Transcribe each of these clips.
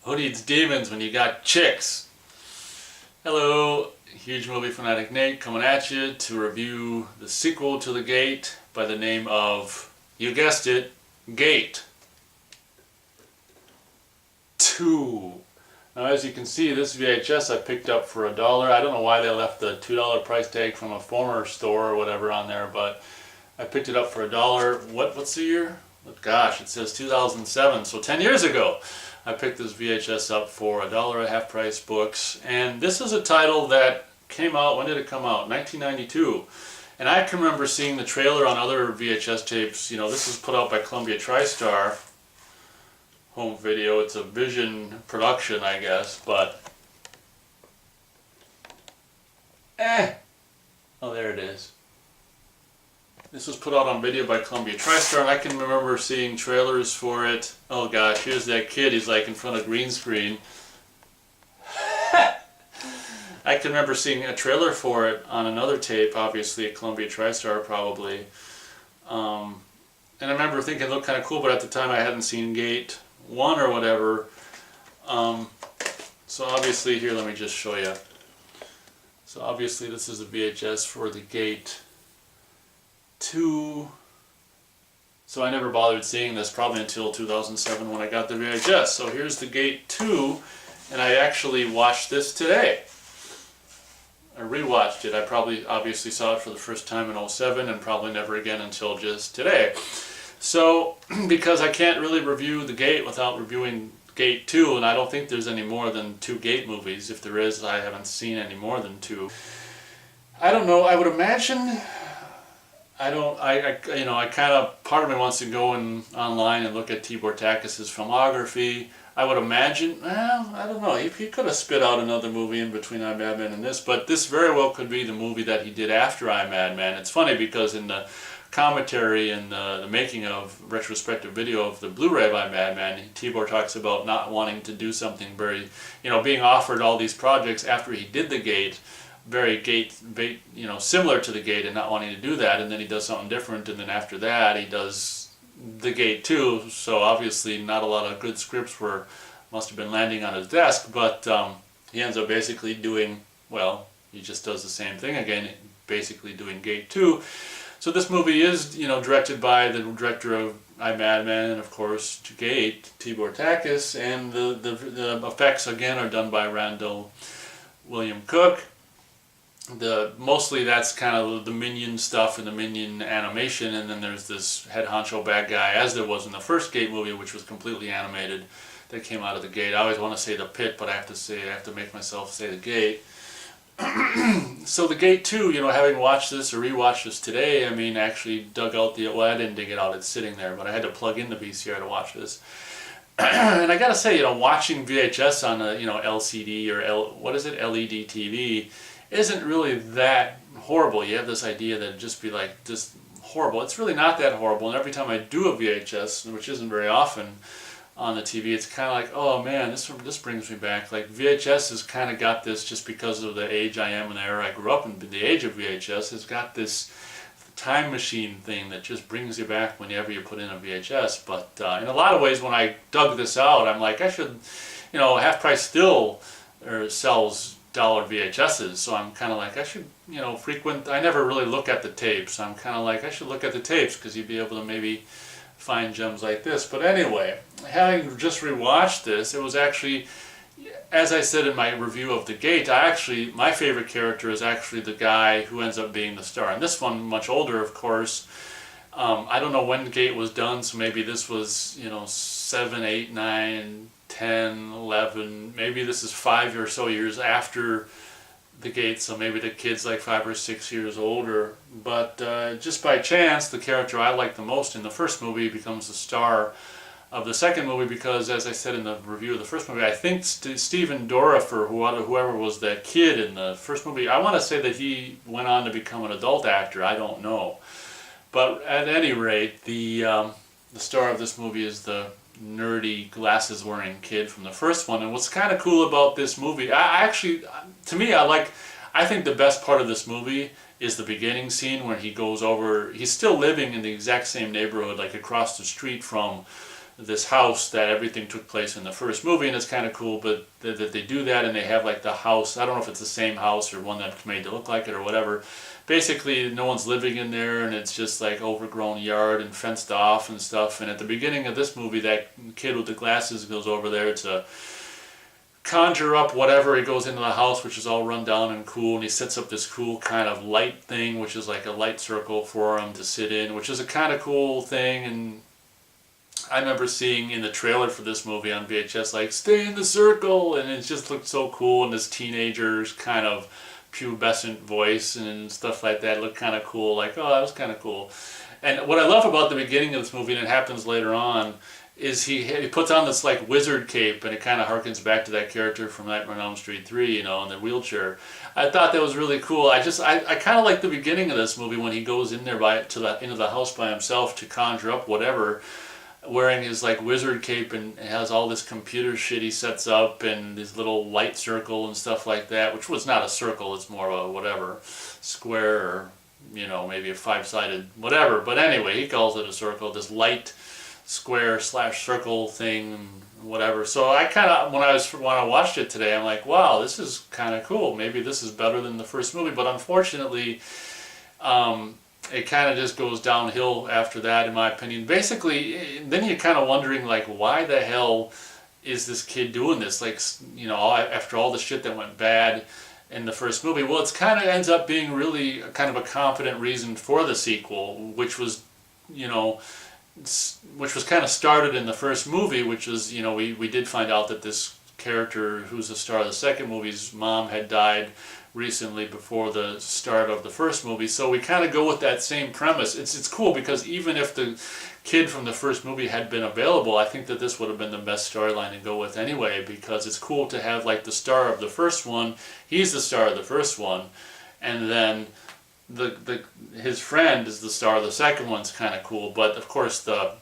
Who needs demons when you got chicks? Hello, Huge Movie Fanatic Nate coming at you to review the sequel to The Gate by the name of, you guessed it, Gate 2. Now as you can see, this VHS I picked up for $1. I don't know why they left the $2 price tag from a former store or whatever on there, but I picked it up for $1. What's the year? Gosh, it says 2007, so 10 years ago. I picked this VHS up for $1 at Half Price Books, and this is a title that came out, when did it come out? 1992. And I can remember seeing the trailer on other VHS tapes. You know, this was put out by Columbia TriStar Home Video. It's a Vision production, I guess, but oh, there it is. This was put out on video by Columbia TriStar, and I can remember seeing trailers for it. Oh gosh, here's that kid, he's like in front of green screen. I can remember seeing a trailer for it on another tape, obviously at Columbia TriStar probably. And I remember thinking it looked kind of cool, but at the time I hadn't seen Gate 1 or whatever. So obviously, here, let me just show you. So obviously this is a VHS for the Gate 2. So I never bothered seeing this probably until 2007 when I got the VHS. So here's the Gate 2, and I actually watched this today. I rewatched it. I probably obviously saw it for the first time in 07 and probably never again until just today. So because I can't really review the Gate without reviewing Gate 2, and I don't think there's any more than 2 Gate movies. If there is, I haven't seen any more than 2. I don't know, I would imagine, you know, I kind of, part of me wants to go online and look at Tibor Takis' filmography. I would imagine, well, I don't know, he could have spit out another movie in between I, Madman and this, but this very well could be the movie that he did after I, Madman. It's funny because in the commentary and the making of retrospective video of the Blu-ray by Madman, Tibor talks about not wanting to do something very, you know, being offered all these projects after he did the Gate, very you know, similar to the Gate, and not wanting to do that, and then he does something different, and then after that he does the Gate 2. So obviously not a lot of good scripts must have been landing on his desk, but he ends up basically doing, well, he just does the same thing again, basically doing Gate 2. So this movie is, you know, directed by the director of I, Madman, and of course Gate, Tibor Takis, and the effects again are done by Randall William Cook. Mostly that's kind of the Minion stuff and the Minion animation, and then there's this head honcho bad guy, as there was in the first Gate movie, which was completely animated, that came out of the Gate. I always want to say the Pit, but I have to make myself say the Gate. So the Gate 2, you know, having watched this or rewatched this today, I mean, actually dug out well, I didn't dig it out, it's sitting there, but I had to plug in the VCR to watch this. And I gotta say, you know, watching VHS on a, you know, LCD or LED TV isn't really that horrible. You have this idea that it'd just be like just horrible. It's really not that horrible, and every time I do a VHS, which isn't very often on the TV, it's kind of like, oh man, this brings me back. Like VHS has kind of got this, just because of the age I am and the era I grew up in, the age of VHS has got this time machine thing that just brings you back whenever you put in a VHS. But in a lot of ways, when I dug this out, I'm like, I should, you know, Half Price still sells dollar VHSs, so I'm kind of like, I should, you know, I never really look at the tapes. I'm kind of like, I should look at the tapes because you'd be able to maybe find gems like this. But anyway, having just rewatched this, it was actually, as I said in my review of The Gate, my favorite character is actually the guy who ends up being the star. And this one, much older, of course. I don't know when The Gate was done, so maybe this was, you know, 7, 8, 9, 10, 11, maybe this is 5 or so years after the Gate, so maybe the kid's like 5 or 6 years older. But just by chance, the character I like the most in the first movie becomes the star of the second movie, because as I said in the review of the first movie, I think Stephen Dorff, or whoever was that kid in the first movie, I want to say that he went on to become an adult actor, I don't know. But at any rate, the star of this movie is the nerdy glasses wearing kid from the first one. And what's kind of cool about this movie, I think the best part of this movie is the beginning scene where he goes over, he's still living in the exact same neighborhood, like across the street from this house that everything took place in the first movie, and it's kind of cool. But that they do that, and they have like the house. I don't know if it's the same house or one that's made to look like it or whatever. Basically, no one's living in there, and it's just like overgrown yard and fenced off and stuff. And at the beginning of this movie, that kid with the glasses goes over there to conjure up whatever. He goes into the house, which is all run down and cool, and he sets up this cool kind of light thing, which is like a light circle for him to sit in, which is a kind of cool thing. And I remember seeing in the trailer for this movie on VHS, like, stay in the circle, and it just looked so cool, and this teenager's kind of pubescent voice and stuff like that looked kind of cool, like, oh, that was kind of cool. And what I love about the beginning of this movie, and it happens later on, is he puts on this like wizard cape, and it kind of harkens back to that character from Nightmare on Elm Street 3, you know, in the wheelchair. I thought that was really cool. I kind of like the beginning of this movie when he goes in there into the house by himself to conjure up whatever, wearing his like wizard cape, and has all this computer shit he sets up, and this little light circle and stuff like that, which was not a circle, it's more of a whatever, square, or, you know, maybe a 5-sided whatever. But anyway, he calls it a circle, this light square / circle thing, and whatever. So I kind of, when I watched it today, I'm like, wow, this is kind of cool. Maybe this is better than the first movie. But unfortunately, it kind of just goes downhill after that, in my opinion. Basically, then you're kind of wondering, like, why the hell is this kid doing this? Like, you know, after all the shit that went bad in the first movie. Well, it's kind of ends up being really kind of a competent reason for the sequel, which was, you know, which was kind of started in the first movie, which was, you know, we did find out that this character, who's the star of the second movie's mom, had died recently before the start of the first movie. So we kind of go with that same premise. It's cool because even if the kid from the first movie had been available, I think that this would have been the best storyline to go with anyway, because it's cool to have like the star of the first one, he's the star of the first one, and then his friend is the star of the second one's kind of cool. But of course the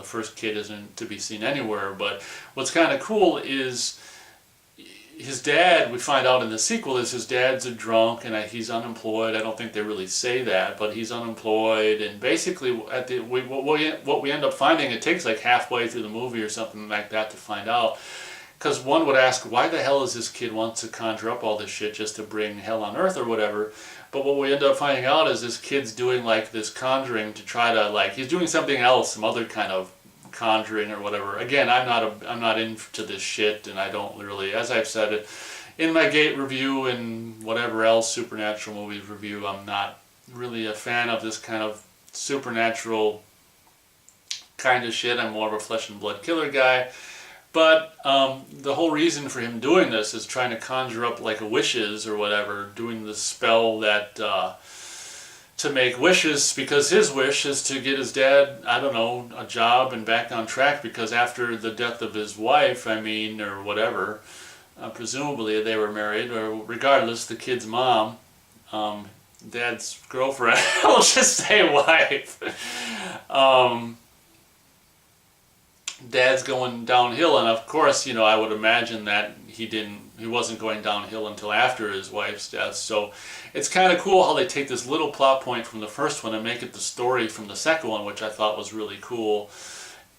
first kid isn't to be seen anywhere. But what's kind of cool is his dad, we find out in the sequel, is his dad's a drunk and he's unemployed. I don't think they really say that, but he's unemployed. And basically, what we end up finding, it takes like halfway through the movie or something like that to find out. Because one would ask, why the hell does this kid want to conjure up all this shit just to bring hell on earth or whatever? But what we end up finding out is this kid's doing like this conjuring to try to, like, he's doing something else, some other kind of conjuring or whatever. Again, I'm not into this shit, and I don't really, as I've said it in my Gate review and whatever else supernatural movies review, I'm not really a fan of this kind of supernatural kind of shit. I'm more of a flesh and blood killer guy. But the whole reason for him doing this is trying to conjure up like wishes or whatever, doing the spell that to make wishes, because his wish is to get his dad, I don't know, a job and back on track, because after the death of his wife, I mean, or whatever, presumably they were married, or regardless, the kid's mom, dad's girlfriend, I'll just say wife, dad's going downhill. And of course, you know, I would imagine that he wasn't going downhill until after his wife's death. So it's kind of cool how they take this little plot point from the first one and make it the story from the second one, which I thought was really cool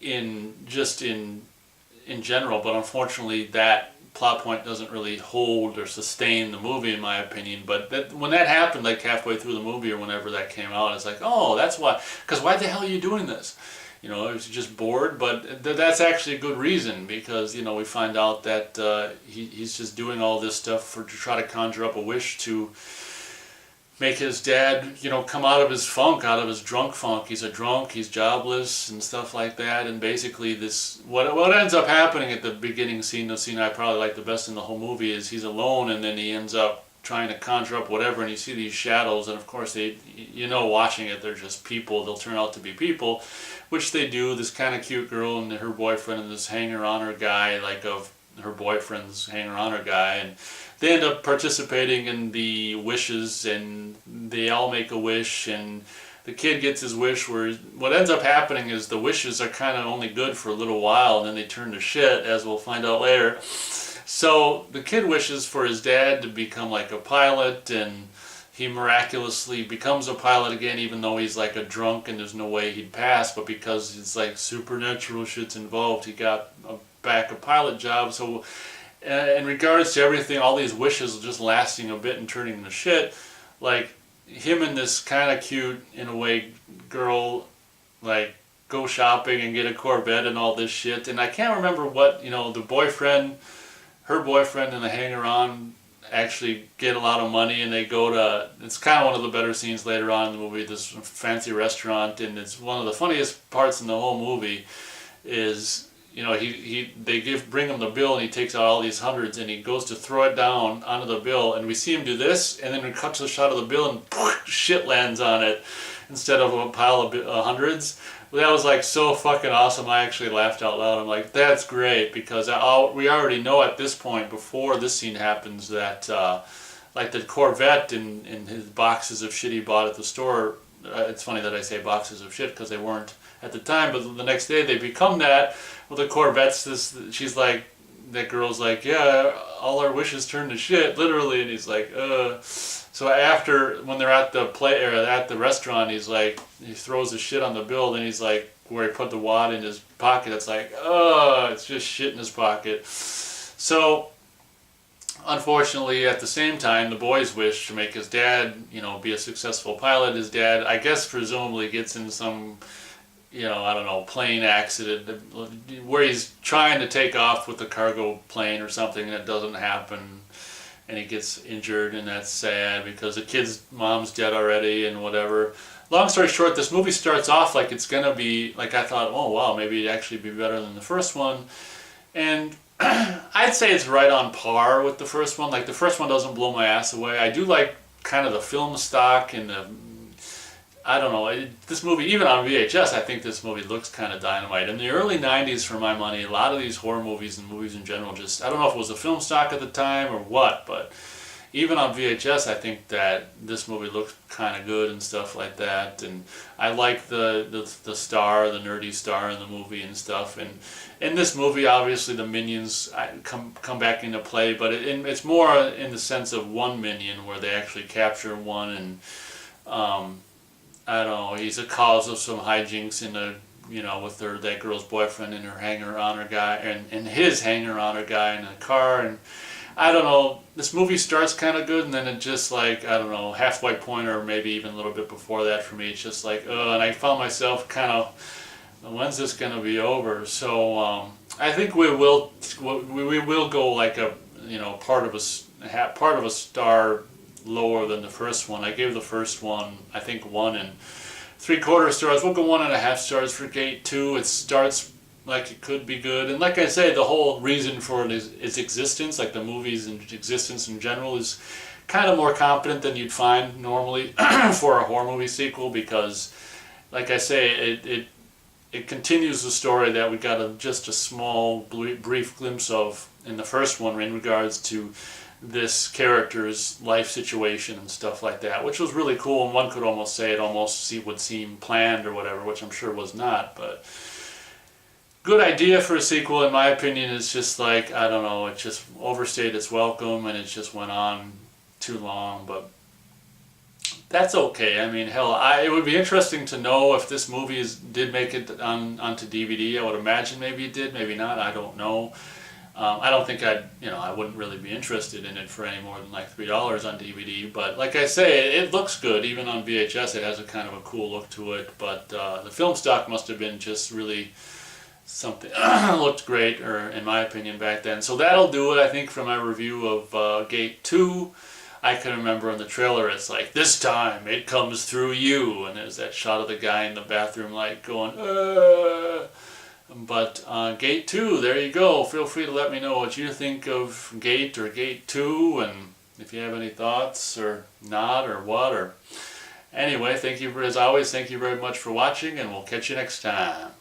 in general. But unfortunately, that plot point doesn't really hold or sustain the movie, in my opinion. But when that happened, like halfway through the movie or whenever that came out, it's like, oh, that's why. Because why the hell are you doing this? You know, I was just bored, but that's actually a good reason, because, you know, we find out that he's just doing all this stuff to try to conjure up a wish to make his dad, you know, come out of his funk, out of his drunk funk. He's a drunk, he's jobless and stuff like that. And basically this, what ends up happening at the beginning scene, the scene I probably like the best in the whole movie, is he's alone, and then he ends up trying to conjure up whatever, and you see these shadows, and of course they, you know, watching it, they're just people. They'll turn out to be people, which they do. This kind of cute girl and her boyfriend and this hanger-on-her guy, like of her boyfriend's hanger-on-her guy, and they end up participating in the wishes, and they all make a wish, and the kid gets his wish. Where what ends up happening is the wishes are kind of only good for a little while, and then they turn to shit, as we'll find out later. So the kid wishes for his dad to become like a pilot and he miraculously becomes a pilot again, even though he's like a drunk and there's no way he'd pass, but because it's like supernatural shit's involved, he got back a pilot job. So in regards to everything, all these wishes just lasting a bit and turning into shit, like him and this kind of cute, in a way, girl, like, go shopping and get a Corvette and all this shit. And I can't remember what, the boyfriend, her boyfriend and the hanger-on actually get a lot of money, and they go to, it's kind of one of the better scenes later on in the movie, this fancy restaurant, and it's one of the funniest parts in the whole movie is, they bring him the bill, and he takes out all these hundreds, and he goes to throw it down onto the bill, and we see him do this, and then we cut to the shot of the bill, and shit lands on it instead of a pile of hundreds. That was like so fucking awesome. I actually laughed out loud. I'm like, that's great, because we already know at this point, before this scene happens, that like the Corvette in his boxes of shit he bought at the store. It's funny that I say boxes of shit because they weren't at the time, but the next day they become that. Well, the Corvette's she's like, that girl's like, yeah, all our wishes turn to shit, literally, and he's like, So after, when they're at the restaurant, he's like, he throws the shit on the bill, and he's like, where he put the wad in his pocket, it's like, it's just shit in his pocket. So, unfortunately, at the same time, the boys wish to make his dad, be a successful pilot. His dad, I guess, presumably gets in some, I don't know, plane accident where he's trying to take off with the cargo plane or something, and it doesn't happen. And he gets injured, and that's sad because the kid's mom's dead already and whatever. Long story short, this movie starts off like it's gonna be, like I thought, oh wow, maybe it'd actually be better than the first one. And I'd say it's right on par with the first one. Like, the first one doesn't blow my ass away. I do like kind of the film stock and I don't know, this movie, even on VHS, I think this movie looks kind of dynamite. In the early 90s, for my money, a lot of these horror movies and movies in general I don't know if it was the film stock at the time or what, but even on VHS, I think that this movie looked kind of good and stuff like that. And I like the star, the nerdy star in the movie and stuff. And in this movie, obviously, the minions come back into play, but it's more in the sense of one minion where they actually capture one, and I don't know, he's a cause of some hijinks with that girl's boyfriend and her hanger-oner guy, and his hanger-oner guy in the car, and I don't know, this movie starts kind of good, and then it just like, I don't know, halfway point or maybe even a little bit before that for me, it's just like, and I found myself kind of, when's this going to be over? So I think we will go like a, part of a star lower than the first one. I gave the first one, I think, 1 3/4 stars. We'll go 1.5 stars for Gate 2. It starts like it could be good, and like I say, the whole reason for its existence, like the movie's existence in general, is kind of more competent than you'd find normally for a horror movie sequel, because, like I say, it continues the story that we got just a small brief glimpse of in the first one in regards to this character's life situation and stuff like that, which was really cool, and one could almost say it would seem planned or whatever, which I'm sure was not, but good idea for a sequel, in my opinion. It's just like, I don't know, it just overstayed its welcome, and it just went on too long, but that's okay. I mean, hell, it would be interesting to know if this movie did make it onto DVD. I would imagine maybe it did, maybe not, I don't know. I don't think I wouldn't really be interested in it for any more than like $3 on DVD, but like I say, it looks good. Even on VHS, it has a kind of a cool look to it, but the film stock must have been just really something, looked great, or in my opinion, back then. So that'll do it, I think, for my review of Gate 2. I can remember in the trailer, it's like, this time it comes through you, and there's that shot of the guy in the bathroom like going, But Gate 2, there you go. Feel free to let me know what you think of Gate or Gate 2, and if you have any thoughts or not or what. Or anyway, as always, thank you very much for watching, and we'll catch you next time.